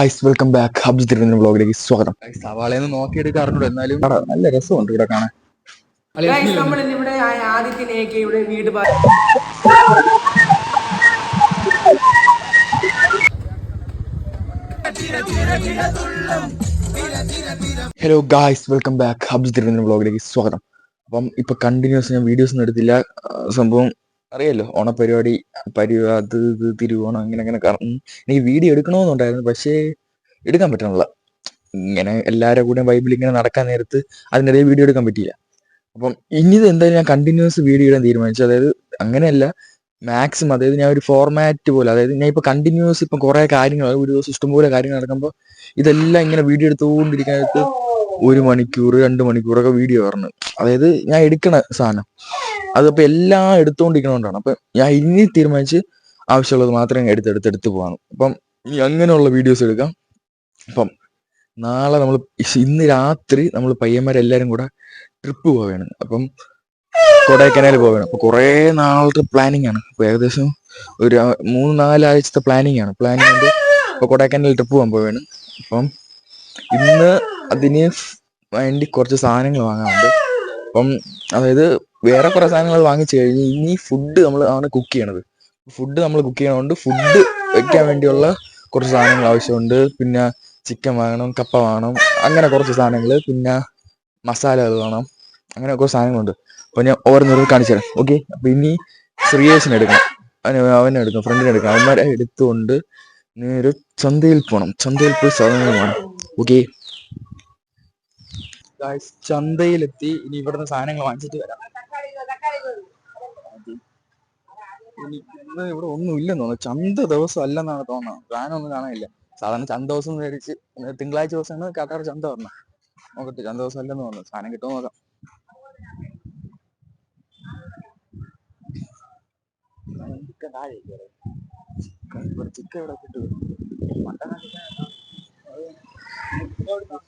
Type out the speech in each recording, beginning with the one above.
Guys welcome back Abhijith വ്ളോഗിലേക്ക് സ്വാഗതം. സവാളയെന്ന് നോക്കിയെടുക്കാറുണ്ട്, എന്നാലും നല്ല രസമുണ്ട് ഇവിടെ കാണാൻ. നമ്മളിവിടെ ആദിത്യനേക്ക് ഇവിടെ വീട് hello guys welcome back Abhijith വ്ളോഗിലേക്ക് സ്വാഗതം. അപ്പം ഇപ്പൊ കണ്ടിന്യൂസ് ഞാൻ വീഡിയോസ് ഒന്നും എടുത്തില്ല. സംഭവം അറിയാലോ, ഓണപരിപാടി അത് തിരുവോണം അങ്ങനെ എനിക്ക് വീഡിയോ എടുക്കണമെന്നുണ്ടായിരുന്നു, പക്ഷേ എടുക്കാൻ പറ്റണില്ല. ഇങ്ങനെ എല്ലാവരുടെ കൂടെ ബൈബിൾ ഇങ്ങനെ നടക്കാൻ നേരത്ത് അതിനിടയിൽ വീഡിയോ എടുക്കാൻ പറ്റിയില്ല. അപ്പം ഇനി ഇത് എന്തായാലും ഞാൻ കണ്ടിന്യൂസ് വീഡിയോ ഇടാൻ തീരുമാനിച്ചു. അതായത് അങ്ങനെയല്ല, മാക്സിമം, അതായത് ഞാൻ ഒരു ഫോർമാറ്റ് പോലെ, അതായത് ഞാൻ ഇപ്പൊ കണ്ടിന്യൂസ് ഇപ്പം കുറെ കാര്യങ്ങൾ, ഒരു ദിവസം ഇഷ്ടംപോലെ കാര്യങ്ങൾ നടക്കുമ്പോൾ ഇതെല്ലാം ഇങ്ങനെ വീഡിയോ എടുത്തുകൊണ്ടിരിക്കാനായിട്ട് 1 മണിക്കൂർ 2 മണിക്കൂറൊക്കെ വീഡിയോ പറഞ്ഞു. അതായത് ഞാൻ എടുക്കണ സാധനം അതിപ്പോൾ എല്ലാം എടുത്തുകൊണ്ടിരിക്കണോണ്ടാണ്. അപ്പം ഞാൻ ഇനി തീരുമാനിച്ച് ആവശ്യമുള്ളത് മാത്രമേ എടുത്ത് പോകാം. അപ്പം ഇനി അങ്ങനെയുള്ള വീഡിയോസ് എടുക്കാം. അപ്പം നാളെ ഇന്ന് രാത്രി നമ്മൾ പയ്യന്മാരെല്ലാരും കൂടെ ട്രിപ്പ് പോവുകയാണ്. അപ്പം കൊടൈക്കനാൽ പോവുകയാണ്. അപ്പൊ കുറേ നാളത്തെ പ്ലാനിങ് ആണ്. അപ്പൊ ഏകദേശം ഒരു 3-4 ആഴ്ചത്തെ പ്ലാനിങ് ഉണ്ട്. ഇപ്പൊ കൊടൈക്കനാൽ ട്രിപ്പ് പോകാൻ പോവുകയാണ്. അപ്പം ഇന്ന് അതിന് വേണ്ടി കുറച്ച് സാധനങ്ങൾ വാങ്ങാനുണ്ട്. അപ്പം അതായത് വേറെ കുറെ സാധനങ്ങൾ വാങ്ങിച്ചു കഴിഞ്ഞ് ഇനി ഫുഡ് ആണ് കുക്ക് ചെയ്യണത്. ഫുഡ് ചെയ്യണതുകൊണ്ട് ഫുഡ് വെക്കാൻ വേണ്ടിയുള്ള കുറച്ച് സാധനങ്ങൾ ആവശ്യമുണ്ട്. പിന്നെ ചിക്കൻ വാങ്ങണം, കപ്പ വാങ്ങണം, അങ്ങനെ കുറച്ച് സാധനങ്ങൾ, പിന്നെ മസാലകൾ വേണം, അങ്ങനെ കുറച്ച് സാധനങ്ങളുണ്ട്. അപ്പോൾ ഞാൻ ഓരോന്നോരോ കാണിച്ചു തരാം. ഓക്കെ. അപ്പോൾ ഇനി ശ്രീയേഷിനെ എടുക്കണം, അവനെടുക്കണം, ഫ്രണ്ടിനെ എടുക്കണം. അവന്മാരെ എടുത്തുകൊണ്ട് നേരെ ചന്തയിൽ പോകണം. ചന്തയിൽ പോയി സാധനങ്ങൾ വേണം. ഓക്കെ. ചന്തയിലെത്തി. ഇനി ഇവിടുന്ന് സാധനങ്ങൾ വാങ്ങിച്ചിട്ട് വരാം. ഇന്ന് ഇവിടെ ഒന്നും ഇല്ലെന്ന് തോന്നുന്നു. ചന്ത ദിവസം അല്ലെന്നാണ് തോന്നുന്നത്. സാധനമൊന്നും കാണാനില്ല. സാധാരണ ചന്ത ദിവസം മേടിച്ച് തിങ്കളാഴ്ച ദിവസമാണ് കാട്ടാറ് ചന്ത പറഞ്ഞത്. നോക്കട്ടെ, ചന്ത ദിവസം അല്ലെന്ന് തോന്നുന്നു. സാധനം കിട്ടുമോ നോക്കാം.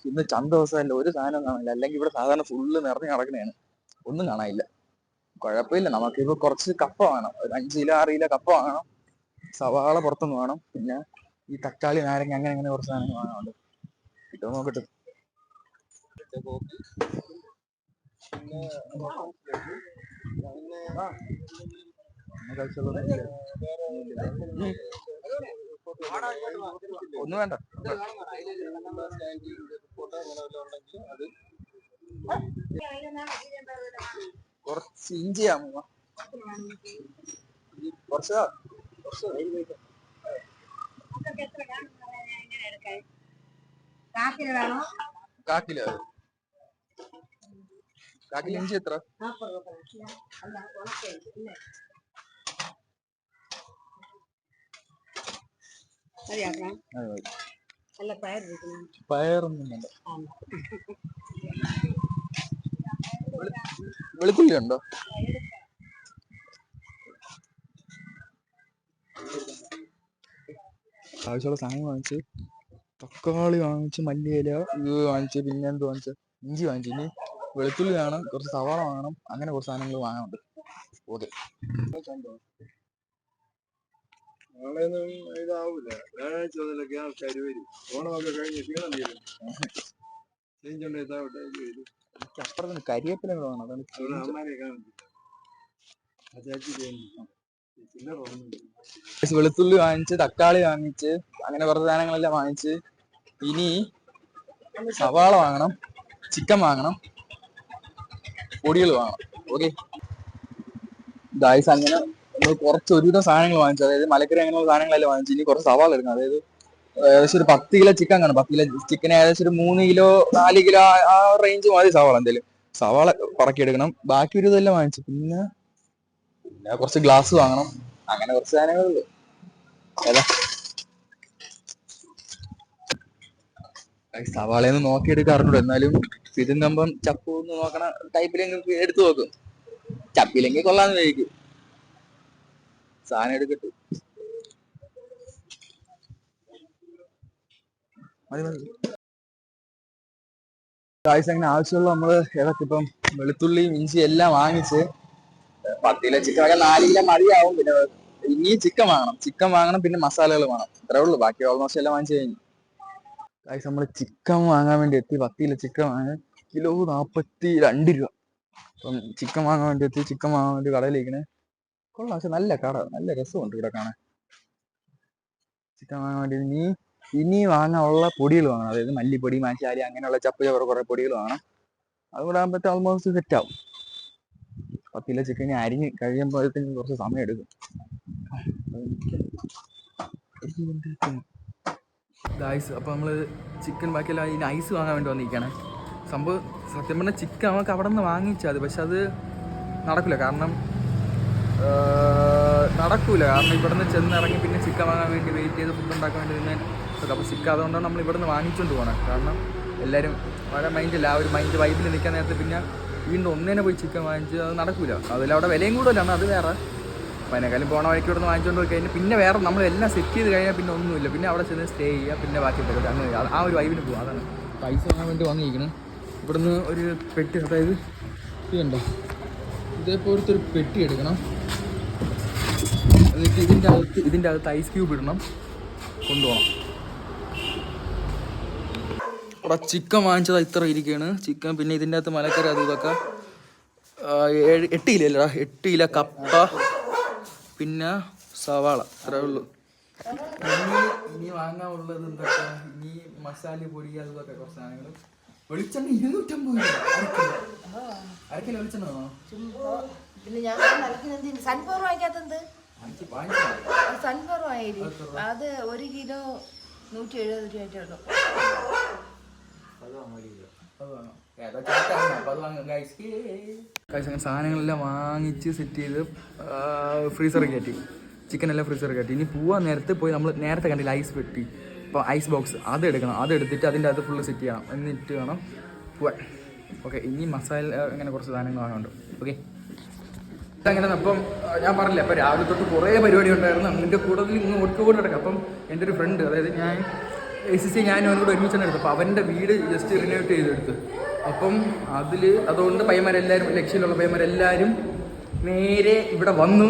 ഇന്ന് ചന്ത ദിവസമല്ല, ഒരു സാധനം കാണില്ല. അല്ലെങ്കിൽ ഇവിടെ സാധാരണ ഫുള്ള് നിറഞ്ഞു നടക്കണേണ്. ഒന്നും കാണാനില്ല. കുഴപ്പമില്ല. നമുക്കിപ്പോ കുറച്ച് കപ്പ വേണം. ഒരു 5 കിലോ 6 കിലോ കപ്പ വാങ്ങണം. സവാള പുറത്തുനിന്ന് വേണം. പിന്നെ ഈ തക്കാളി, നാരങ്ങ, അങ്ങനെ കുറച്ച് സാധനങ്ങൾ വാങ്ങാനുണ്ട്. കിട്ടുമോ നോക്കട്ടെ. ഒന്നും വേണ്ട. കുറച്ച് ഇഞ്ചിയാമോ? കുറച്ച് കാക്കിലോ ഇഞ്ചി എത്ര? പയറൊന്നും വേണ്ട. വെളുത്തുള്ളി ഉണ്ടോ? ആവശ്യമുള്ള സാധനങ്ങൾ വാങ്ങിച്ച്, തക്കാളി വാങ്ങിച്ച്, മല്ലിയില ഇത് വാങ്ങിച്ച്, പിന്നെ എന്ത് വാങ്ങിച്ച്, ഇഞ്ചി വാങ്ങിച്ച്. ഇനി വെളുത്തുള്ളി വേണം, കുറച്ച് സവാള വാങ്ങണം, അങ്ങനെ കുറച്ച് സാധനങ്ങൾ വാങ്ങാനുണ്ട്. ഓക്കെ. നാളെയൊന്നും ഇതാവൂല. വ്യാഴാഴ്ച മുതലൊക്കെ ആൾക്കാർ വരും. ഓണമൊക്കെ കഴിഞ്ഞ് ക്ഷീണം തീരും. അപ്പുറത്ത് കരിയേപ്പില വേണം. വെളുത്തുള്ളി വാങ്ങിച്ച്, തക്കാളി വാങ്ങിച്ച്, അങ്ങനെ കുറച്ച് സാധനങ്ങളെല്ലാം വാങ്ങിച്ച്. ഇനി സവാള വാങ്ങണം, ചിക്കൻ വാങ്ങണം, പൊടികൾ വാങ്ങണം. ഓക്കെ ഗായ്സ്, അങ്ങനെ കുറച്ച് ഒരുവിധം സാധനങ്ങൾ വാങ്ങിച്ചു. അതായത് മലക്കറി അങ്ങനെയുള്ള സാധനങ്ങളെല്ലാം വാങ്ങിച്ചു. ഇനി കുറച്ച് സവാള എടുക്കണം. അതായത് ഏകദേശം ഒരു 10 കിലോ ചിക്കൻ കാണും. 10 കിലോ ചിക്കന് ഏകദേശം ഒരു 3 കിലോ 4 കിലോ ആ റേഞ്ച് മതി സവാള. എന്തായാലും സവാള പറക്കിയെടുക്കണം. ബാക്കി ഒരു ഇതെല്ലാം വാങ്ങിച്ചു. പിന്നെ കുറച്ച് ഗ്ലാസ് വാങ്ങണം, അങ്ങനെ കുറച്ച് സാധനങ്ങളുള്ളൂ. ഏതാ സവാളയെന്ന് നോക്കിയെടുക്കാറുണ്ട്, എന്നാലും പിതുങ്ങമ്പം ചപ്പു എന്ന് നോക്കണ ടൈപ്പിലെങ്കിൽ എടുത്തു നോക്കും. ചപ്പില്ലെങ്കിൽ കൊള്ളാന്ന് കഴിക്കും. സാധനം എടുക്കട്ടെ. അങ്ങനെ ആവശ്യമുള്ള നമ്മള് ഏതൊക്കെ ഇപ്പം വെളുത്തുള്ളിയും ഇഞ്ചിയും എല്ലാം വാങ്ങിച്ച്. 10 കിലോ ചിക്കനൊക്കെ 4 കിലോ മതിയാവും. പിന്നെ ഇനി ചിക്കൻ വാങ്ങണം, പിന്നെ മസാലകൾ വേണം. അത്രേ ഉള്ളൂ. ബാക്കി ഓൾമോസ്റ്റ് എല്ലാം വാങ്ങിച്ചു കഴിഞ്ഞു. ഗൈസ് നമ്മൾ ചിക്കൻ വാങ്ങാൻ വേണ്ടി എത്തി. 10 കിലോ ചിക്കൻ വാങ്ങാൻ കിലോ 42 രൂപ. അപ്പം ചിക്കൻ വാങ്ങാൻ വേണ്ടി എത്തി. ചിക്കൻ വാങ്ങാൻ വേണ്ടി കടയിലേക്കണേ. കൊള്ളാം, പക്ഷെ നല്ല കട, നല്ല രസമുണ്ട് ഇവിടെ കാണാൻ. ചിക്കൻ വാങ്ങാൻ വേണ്ടി ഇനി വാങ്ങാനുള്ള പൊടികൾ വാങ്ങണം. അതായത് മല്ലിപ്പൊടി, മസാല, അങ്ങനെയുള്ള ചപ്പ് ചവറ് കുറേ പൊടികൾ വാങ്ങണം. അതുകൂടെ ആകുമ്പോഴത്തെ ഓൾമോസ്റ്റ് സെറ്റാവും. 10 കിലോ ചിക്കൻ അരിഞ്ഞ് കഴിയുമ്പോഴത്തേക്കും കുറച്ച് സമയം എടുക്കും. ഗായ്സ്, അപ്പോൾ നമ്മൾ ചിക്കൻ ബാക്കിയെല്ലാം ഈ ഐസ് വാങ്ങാൻ വേണ്ടി വന്നിരിക്കുകയാണ്. സംഭവം സത്യം പറഞ്ഞാൽ ചിക്കൻ നമുക്ക് അവിടെ നിന്ന് വാങ്ങിച്ചാൽ മതി, പക്ഷെ അത് നടക്കില്ല. കാരണം ഇവിടെ നിന്ന് ചെന്നിറങ്ങി പിന്നെ ചിക്കൻ വാങ്ങാൻ വേണ്ടി വെയിറ്റ് ചെയ്ത് ഫുഡ് ഉണ്ടാക്കാൻ വേണ്ടി നിന്ന് അപ്പോൾ ചിക്കൻ അതുകൊണ്ടാണ് നമ്മൾ ഇവിടെ നിന്ന് വാങ്ങിച്ചുകൊണ്ട് പോകണം. കാരണം എല്ലാവരും വളരെ മൈൻഡില്ല, ആ ഒരു മൈൻഡ് വൈബിൽ നിൽക്കാൻ നേരത്തെ പിന്നെ വീണ്ടും ഒന്നേനെ പോയി ചിക്കൻ വാങ്ങിച്ച് അത് നടക്കില്ല. അതിലവിടെ വിലയും കൂടുതലാണ്, അത് വേറെ. അപ്പോൾ അതിനേക്കാളും പോകണ വഴിക്ക് ഇവിടെ നിന്ന് വാങ്ങിച്ചുകൊണ്ട് പോയി കഴിഞ്ഞാൽ പിന്നെ വേറെ നമ്മളെല്ലാം സെറ്റ് ചെയ്ത് കഴിഞ്ഞാൽ പിന്നെ ഒന്നുമില്ല. പിന്നെ അവിടെ ചെന്ന് സ്റ്റേ ചെയ്യുക, പിന്നെ ബാക്കി പരിപാടി അങ്ങനെ ആ ഒരു വൈബിന് പോകും. അതാണ് പൈസ വാങ്ങാൻ വേണ്ടി വാങ്ങിയിരിക്കണം. ഇവിടുന്ന് ഒരു പെട്ടി, അതായത് ഇതുണ്ടോ, ഇതേപോലത്തെ ഒരു പെട്ടി എടുക്കണം. എന്നിട്ട് ഇതിൻ്റെ അകത്ത് ഐസ് ക്യൂബ് ഇടണം, കൊണ്ടുപോകണം. ഇവിടെ ചിക്കൻ വാങ്ങിച്ചത് ഇത്ര ഇരിക്കുകയാണ് ചിക്കൻ. പിന്നെ ഇതിൻ്റെ അകത്ത് മലക്കറി അതും ഇതൊക്കെ 8 കിലോ 8 കിലോ കപ്പ, പിന്നെ സവാള, അത്രേ ഉള്ളൂ. ഇനി വാങ്ങാനുള്ളത് എന്തൊക്കെ, ഇനി മസാല പൊടി അതൊക്കെ കുറച്ച് സാധനങ്ങൾ. വെളിച്ചെണ്ണ 250 രൂപ അരക്കിലോ വെളിച്ചെണ്ണ വേണോ? സൺഫ്ലവർ വാങ്ങിക്കാത്തത് സൺഫ്ലവർ ആയിരിക്കും. അത് 1 കിലോ 170 രൂപ. അങ്ങനെ സാധനങ്ങളെല്ലാം വാങ്ങിച്ച് സെറ്റ് ചെയ്ത് ഫ്രീസറിൽ കയറ്റി. ചിക്കനെല്ലാം ഫ്രീസറിൽ കയറ്റി. ഇനി പോവാൻ നേരത്തെ പോയി നമ്മൾ നേരത്തെ കണ്ടില്ല ഐസ് പെട്ടി, അപ്പോൾ ഐസ് ബോക്സ് അത് എടുക്കണം. അത് എടുത്തിട്ട് അതിൻ്റെ അകത്ത് ഫുള്ള് സെറ്റ് ചെയ്യണം, എന്നിട്ട് വേണം പോവാൻ. ഓക്കെ, ഇനി മസാല അങ്ങനെ കുറച്ച് സാധനങ്ങൾ വാങ്ങാനുണ്ട്. ഓക്കെ, അങ്ങനെ അപ്പം ഞാൻ പറഞ്ഞില്ല, അപ്പോൾ രാവിലെ തൊട്ട് കുറേ പരിപാടി ഉണ്ടായിരുന്നു. അതിൻ്റെ കൂടുതൽ ഇങ്ങ് ഒട്ടുകൂടെ കിടക്കും. അപ്പം എൻ്റെ ഒരു ഫ്രണ്ട്, അതായത് ഞാൻ SSC ഞാനും അവനോട് ഒരുമിച്ചാണ് എടുത്തത്. അപ്പോൾ അവൻ്റെ വീട് ജസ്റ്റ് റിനോവേറ്റ് ചെയ്തെടുത്ത്. അപ്പം അതുകൊണ്ട് പയ്യന്മാരെല്ലാവരും, ലക്ഷ്യയിലുള്ള പയ്യന്മാരെല്ലാവരും നേരെ ഇവിടെ വന്നു.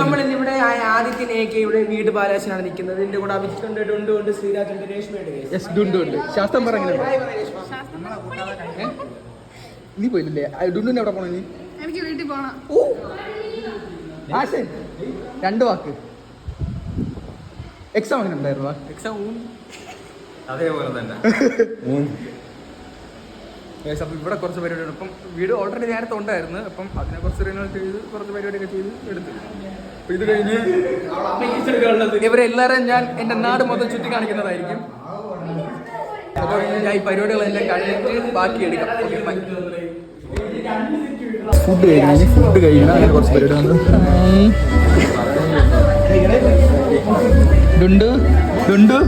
നമ്മളിന്നിവിടെ ആദിത്യൻ AKയുടെ വീട് പാലാശനാണ് നിൽക്കുന്നത്. ഇതിന്റെ കൂടെ അഭിജിത്തുണ്ട്, ശ്രീരാജുണ്ട്, രേഷ്മയുണ്ട്. ശാസ്ത്രം പറഞ്ഞില്ലേ? നീ പോയില്ലേ? ഡുണ്ടുവിന്റെ എവിടെ പോണ? നീ എനിക്ക് വീട്ടിൽ പോണം. ആശൻ 2 വാക്ക്. എക്സാം അങ്ങനെ ഉണ്ടായിരുന്നു? എക്സാം അതേപോലെ തന്നെ. അപ്പം ഇവിടെ കുറച്ച് പരിപാടിയുണ്ട്. അപ്പം വീട് ഓൾറെഡി നേരത്തെ ഉണ്ടായിരുന്നു. അപ്പം അതിനെ കുറച്ച് റിനോവേറ്റ് ചെയ്ത് കുറച്ച് പരിപാടിയൊക്കെ ചെയ്ത് എടുത്ത്. അപ്പം ഇത് കഴിഞ്ഞ് ഇവരെല്ലാവരും ഞാൻ എൻ്റെ നാട് മൊത്തം ചുറ്റി കാണിക്കുന്നതായിരിക്കും. അപ്പോൾ ഞാൻ ഈ പരിപാടികളെല്ലാം കഴിഞ്ഞിട്ട് ബാക്കി എടുക്കാം. ഫുഡ് കഴിഞ്ഞാൽ അങ്ങനെ കുറച്ച് പരിപാടി ഡുണ്ടു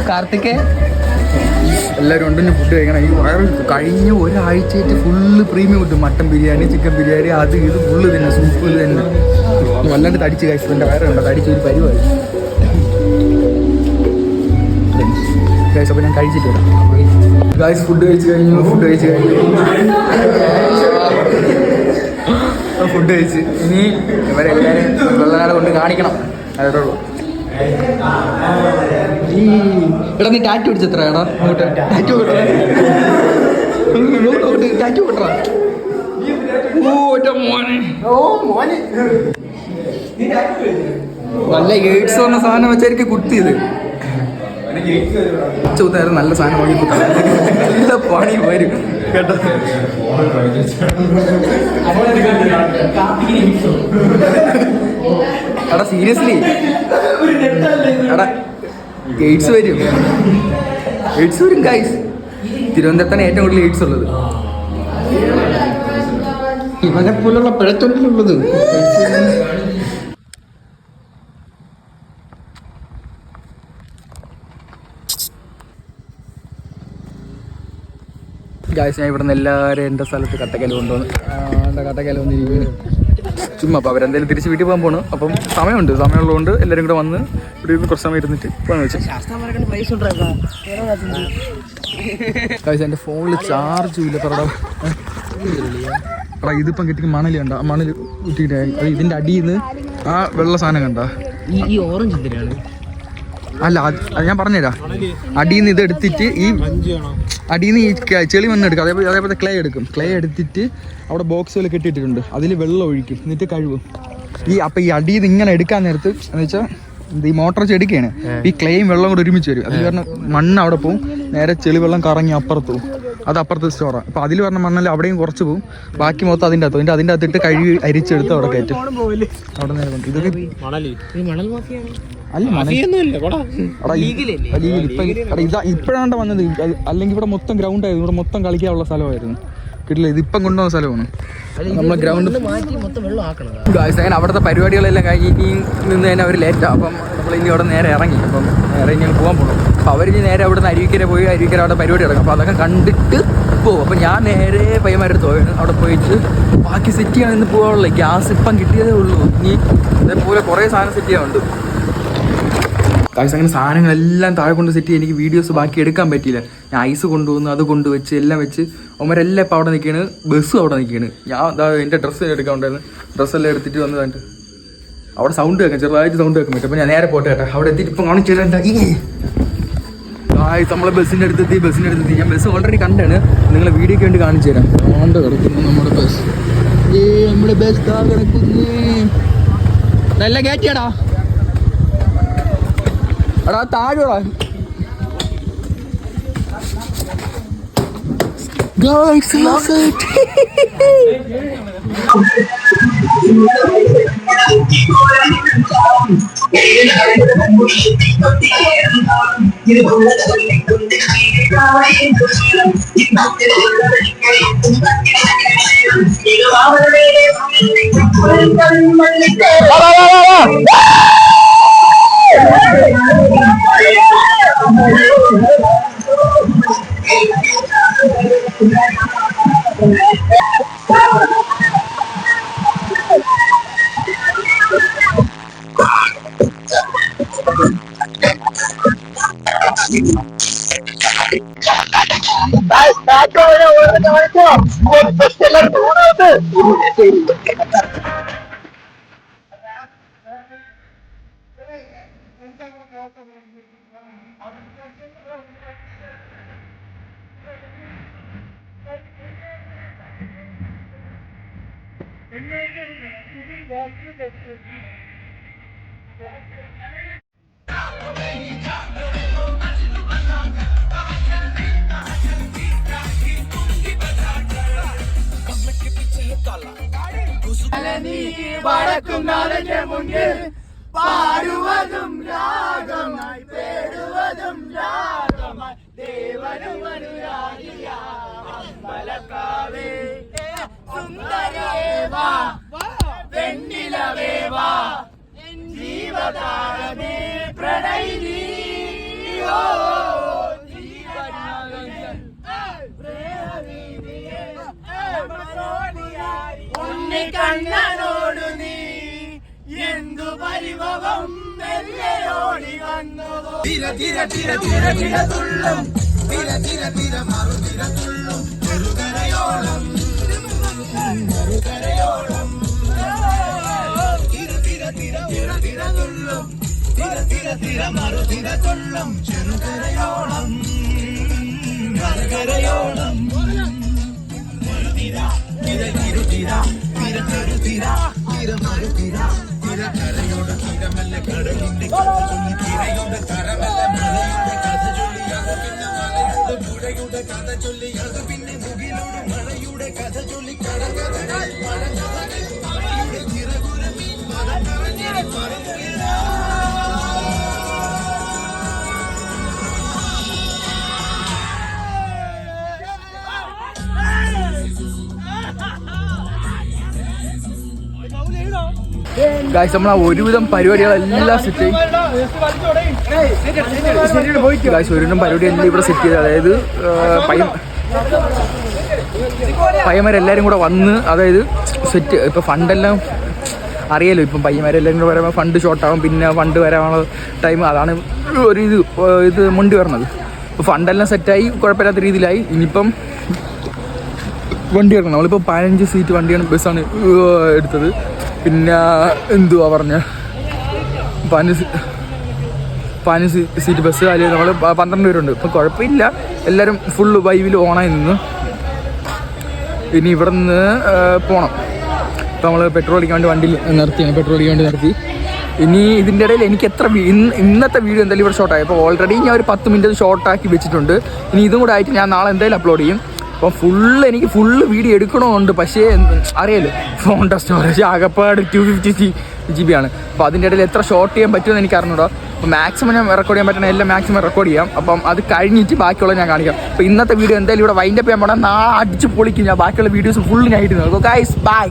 കാർത്തിക് എല്ലാവരും ഉണ്ട്. ഫുഡ് കഴിക്കണം. ഈ കഴിഞ്ഞ ഒരാഴ്ചയായിട്ട് ഫുള്ള് പ്രീമിയം കിട്ടും. മട്ടൻ ബിരിയാണി, ചിക്കൻ ബിരിയാണി, അത് ഇത് ഫുള്ള് തന്നെ, സൂപ്പ് ഇത് തന്നെ. വല്ലാണ്ട് തടിച്ച് കഴിച്ചു. എൻ്റെ വയറുണ്ടോ തടിച്ചൊരു പരിപാടി ഗൈസ്. അപ്പോൾ ഞാൻ കഴിച്ചിട്ട് വരാം ഗൈസ്. ഫുഡ് കഴിച്ച് കഴിഞ്ഞു. ഫുഡ് കഴിച്ച് ഇനി ഇവരെല്ലാവരും വെള്ളനാട് കൊണ്ട് കാണിക്കണം. അതേ ഉള്ളൂ. എടാ നീ ടാറ്റു പിടിച്ചെത്ര? എടാ ഇങ്ങോട്ട് ടാറ്റു കൊട്ടാ. നല്ല എയ്ഡ്സ് പറഞ്ഞ സാധനം വെച്ചായിരിക്കും കുത്തിയത്. ചൂത്തായിരുന്നു. നല്ല സാധനം വാങ്ങി നല്ല പണി വരും കേട്ടോ. എടാ സീരിയസ്ലി എടാ എയ്ഡ്സ് വരും ഗൈസ്. തിരുവനന്തപുരത്താണ് ഏറ്റവും കൂടുതൽ എയ്ഡ്സ് ഉള്ളത്. ഇവനെ പോലുള്ള പിഴത്തൊണ്ടിലുള്ളത്. ഗൈസ്, ഞാൻ ഇവിടെ നിന്ന് എല്ലാവരും എൻ്റെ സ്ഥലത്ത് കട്ടക്കൽ കൊണ്ടുവന്ന് കട്ടക്കൽ വന്നിരിക്കുന്നു ചുമ്മാ. അപ്പോൾ അവരെന്തായാലും തിരിച്ച് വീട്ടിൽ പോകാൻ പോകണം. അപ്പം സമയമുള്ളതുകൊണ്ട് എല്ലാവരും കൂടെ വന്ന് ഇവിടെ ഇരുന്ന് കുറച്ച് സമയം ഇരുന്നിട്ട് പോകാന്ന് വെച്ചാൽ. ഗൈസ്, എൻ്റെ ഫോണിൽ ചാർജും ഇല്ല. പറടാ ഇതിപ്പം കിട്ടിയ മണൽ കണ്ട, മണൽ കിട്ടിയിട്ട് അത് ഇതിൻ്റെ അടിയിൽ നിന്ന് ആ വെള്ള സാധനം കണ്ട. ഈ ഓറഞ്ച് എന്തിനാണ്? അല്ല അത് ഞാൻ പറഞ്ഞുതരാം. അടിയിൽ നിന്ന് ഇത് എടുത്തിട്ട് ഈ അടിയിൽ നിന്ന് ഈ ചെളി മണ്ണ് എടുക്കും. അതേപോലെ ക്ലേ എടുക്കും. ക്ലേ എടുത്തിട്ട് അവിടെ ബോക്സുകൾ കെട്ടിയിട്ടുണ്ട്. അതിൽ വെള്ളം ഒഴിക്കും, എന്നിട്ട് കഴുകും. അപ്പം ഈ അടിയിൽ നിന്ന് ഇങ്ങനെ എടുക്കാൻ നേരത്ത് എന്ന് വെച്ചാൽ ഈ മോട്ടർ ചെടിക്കാണ്, ഈ ക്ലേയും വെള്ളം കൂടെ ഒരുമിച്ച് വരും. അത് കാരണം മണ്ണ് അവിടെ പോവും, നേരെ ചെളി വെള്ളം കറങ്ങി അപ്പുറത്ത് പോവും. അത് അപ്പുറത്ത് സ്റ്റോറാണ്. അപ്പോൾ അതിൽ പറഞ്ഞ മണ്ണെല്ലാം അവിടെയും കുറച്ച് പോവും, ബാക്കി മൊത്തം അതിൻ്റെ അകത്തിട്ട് കഴുകി അരിച്ചെടുത്ത് അവിടെ കയറ്റും. അവിടെ നേരെ ഇതൊക്കെ ഇപ്പോഴാണ്ട് വന്നത്. അല്ലെങ്കിൽ ഇവിടെ മൊത്തം ഗ്രൗണ്ട് ആയിരുന്നു, ഇവിടെ മൊത്തം കളിക്കാനുള്ള സ്ഥലമായിരുന്നു. കിട്ടില്ല, ഇതിപ്പം കൊണ്ടുപോകുന്ന സ്ഥലമാണ് നമ്മളെ ഗ്രൗണ്ട്. അങ്ങനെ അവിടുത്തെ പരിപാടികളെല്ലാം കഴിഞ്ഞ് ഇനി നിന്ന് തന്നെ അവർ ലേറ്റാണ്. അപ്പം നമ്മൾ ഇനി അവിടെ നേരെ ഇറങ്ങി. അപ്പം നേരെ ഇനി പോകാൻ പോകണം. അപ്പോൾ അവർ ഇനി നേരെ അവിടെ നിന്ന് അരുവിക്കര പോയി, അരുവിക്കര അവിടെ പരിപാടി നടക്കും. അപ്പോൾ അതൊക്കെ കണ്ടിട്ട് പോകും. അപ്പോൾ ഞാൻ നേരെ പയ്യന്മാരെടുത്ത് പോയാണ്. അവിടെ പോയിട്ട് ബാക്കി സെറ്റ് ചെയ്യാൻ ഇന്ന് പോകാനുള്ളൂ. ഗ്യാസ് ഇപ്പം കിട്ടിയതേ ഉള്ളൂ. ഇനി അതേപോലെ കുറേ സാധനം സെറ്റ് ചെയ്യാനുണ്ട്. അങ്ങനെ സാധനങ്ങളെല്ലാം താഴെ കൊണ്ട് സെറ്റ് ചെയ്ത് എനിക്ക് വീഡിയോസ് ബാക്കി എടുക്കാൻ പറ്റിയില്ല. ഞാൻ ഐസ് കൊണ്ടുവന്നു, അത് കൊണ്ടുവച്ച് എല്ലാം വെച്ച് അവന്മാരെല്ലാം ഇപ്പോൾ അവിടെ നിൽക്കുകയാണ്. ബസ്സും അവിടെ നിൽക്കുകയാണ്. ഞാൻ എൻ്റെ ഡ്രസ്സ് എടുക്കാൻ ഉണ്ടായിരുന്നു. ഡ്രസ്സെല്ലാം എടുത്തിട്ട് വന്നതായിട്ട് അവിടെ സൗണ്ട് കേൾക്കാം, ചെറുതായിട്ട് സൗണ്ട് കേൾക്കാൻ പറ്റും. അപ്പോൾ ഞാൻ നേരെ പോട്ടെ കേട്ടോ. അവിടെ എത്തിയിട്ട് ഇപ്പം കാണിച്ചു തരാം. നമ്മളെ ബസ്സിൻ്റെ അടുത്തെത്തി. ഞാൻ ബസ് ഓൾറെഡി കണ്ടാണ്, നിങ്ങളെ വീഡിയോയ്ക്ക് വേണ്ടി കാണിച്ചു തരാം. ഓണ്ട് കിടക്കുന്നു നമ്മുടെ ബസ്. നമ്മുടെ ബസ് കിടക്കുന്നു. നല്ല കയറ്റിയാടാ എടാ, താഴോടാ മുന്നിൽ പാടുവതും രാഗമായി, പേടുവതും രാഗമായി, ദേവനും അനുരാഗിയാ അമ്പലക്കാവേ. സുന്ദരേവാ വെണ്ണിലവേവാ ജീവതാരമേ പ്രണയിനി ഉണ്ണിക്കണ്ണനോടു നീ എന്തു പരിഭവം വെല്ലയോടി വന്നുവോ. തിര തിര തിര തിര തിര തുള്ളും, തിര തിര തിര മറുതിര തുള്ളും, ചെറുകരയോളം മറുകരയോളം. തിര തിര തിര തിര തിര തുള്ളും, തിര തിര തിര മറുതിര തുള്ളും, ചെറുകരയോളം മറുകരയോളം. തിര തിര തിര തിര തിര തിര മറുതിര തിര കരയോട് തിരമല്ല കടലിന്റെ കഥ ചൊല്ലി, തിരയുടെ കരമല്ല മഴയുടെ കഥ ചൊല്ലി, അത് പിന്നെ മലയുടെ പുഴയുടെ കഥ ചൊല്ലി, അത് പിന്നെ മുകിലോട് മഴയുടെ കഥ ചൊല്ലി, കടകഥകൾ മഴകഥകൾ മഴയുടെ ചിറകുരമീൻ മരം നിറഞ്ഞിരി പറന്നില്ല. ഗായ്സ് നമ്മളാ ഒരുവിധം പരിപാടികളെല്ലാം സെറ്റ് ചെയ്യും. ഗായ്സ് ഒരുവിധം പരിപാടിയെല്ലാം ഇവിടെ സെറ്റ് ചെയ്ത്, അതായത് പയ്യന്മാരെല്ലാവരും കൂടെ വന്ന്, അതായത് സെറ്റ്. ഇപ്പോൾ ഫണ്ടെല്ലാം അറിയാലോ, ഇപ്പം പയ്യന്മാരെല്ലാവരും കൂടെ വരുമ്പോൾ ഫണ്ട് ഷോർട്ടാകും, പിന്നെ ഫണ്ട് വരാനുള്ള ടൈം, അതാണ് ഒരു ഇത് മുണ്ടി വരുന്നത്. ഇപ്പോൾ ഫണ്ടെല്ലാം സെറ്റായി കുഴപ്പമില്ലാത്ത രീതിയിലായി. ഇനിയിപ്പം വണ്ടി ഇറങ്ങണം. നമ്മളിപ്പോൾ 15 സീറ്റ് വണ്ടിയാണ്, ബസ്സാണ് എടുത്തത്. പിന്നെ എന്തുവാ പറഞ്ഞ 15 സീറ്റ് ബസ്, അല്ലെങ്കിൽ നമ്മൾ 12 പേരുണ്ട്. ഇപ്പം കുഴപ്പമില്ല, എല്ലാവരും ഫുള്ള് വൈബിൽ ഓണായി നിന്ന്. ഇനി ഇവിടെ നിന്ന് പോകണം. ഇപ്പം നമ്മൾ പെട്രോൾ അടിക്കാൻ വേണ്ടി വണ്ടിയിൽ നിർത്തിയാണ്, പെട്രോൾ അടിക്കാൻ വേണ്ടി നിർത്തി. ഇനി ഇതിൻ്റെ ഇടയിൽ എനിക്ക് ഇന്നത്തെ വീഡിയോ എന്തായാലും ഇവിടെ ഷോർട്ടായി. അപ്പോൾ ഓൾറെഡി ഞാൻ ഒരു 10 മിനിറ്റ് ഷോർട്ടാക്കി വെച്ചിട്ടുണ്ട്. ഇനി ഇതും കൂടെ ആയിട്ട് ഞാൻ നാളെ എന്തായാലും അപ്ലോഡ് ചെയ്യും. അപ്പോൾ എനിക്ക് ഫുള്ള് വീഡിയോ എടുക്കണമുണ്ട്. പക്ഷേ അറിയാലോ, ഫോണിൻ്റെ സ്റ്റോറേജ് ആകെപ്പാട് 250 GB ആണ്. അപ്പോൾ അതിൻ്റെ ഇടയിൽ എത്ര ഷോർട്ട് ചെയ്യാൻ പറ്റുമെന്ന് എനിക്ക് അറിഞ്ഞൂടാ. അപ്പോൾ മാക്സിമം ഞാൻ റെക്കോർഡ് ചെയ്യാൻ പറ്റണ എല്ലാം മാക്സിമം റെക്കോർഡ് ചെയ്യാം. അപ്പം അത് കഴിഞ്ഞിട്ട് ബാക്കിയുള്ള ഞാൻ കാണിക്കാം. അപ്പോൾ ഇന്നത്തെ വീഡിയോ എന്തായാലും ഇവിടെ വൈൻഡപ്പ് ചെയ്യാൻ പോകണം. നാളെ അടിച്ച് പൊളിക്കും ഞാൻ. ബാക്കിയുള്ള വീഡിയോസ് ഫുള്ള് ഞാൻ ഇടുന്നത്. Guys bye.